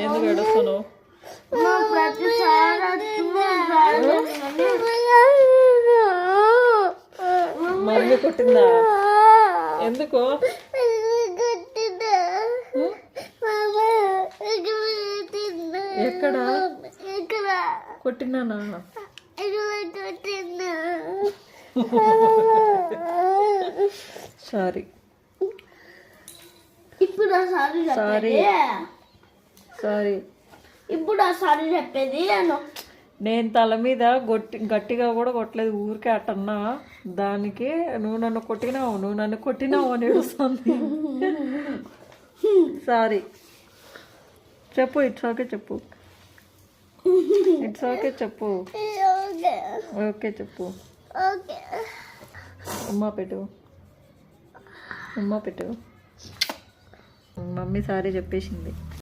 ఎందుకు ఏడుస్తున్నావు? మమ్మీ కొట్టిందా? ఎందుకు? ఎక్కడ కొట్టినానా? సారీ ఇప్పుడు సారీ సారీ సారీ ఇప్పుడు సారీ చెప్పేది నేను తల మీద గట్టిగా కూడా కొట్టలేదు, ఊరికే అట్టన్నా. దానికి నువ్వు నన్ను కొట్టినావు అని ఏడుస్తుంది. సారీ చెప్పు. ఇట్స్ ఓకే చెప్పు. ఇట్స్ ఓకే చెప్పు. ఓకే చెప్పు. ఉమ్మా పెట్టు. మమ్మీ సారీ చెప్పేసింది.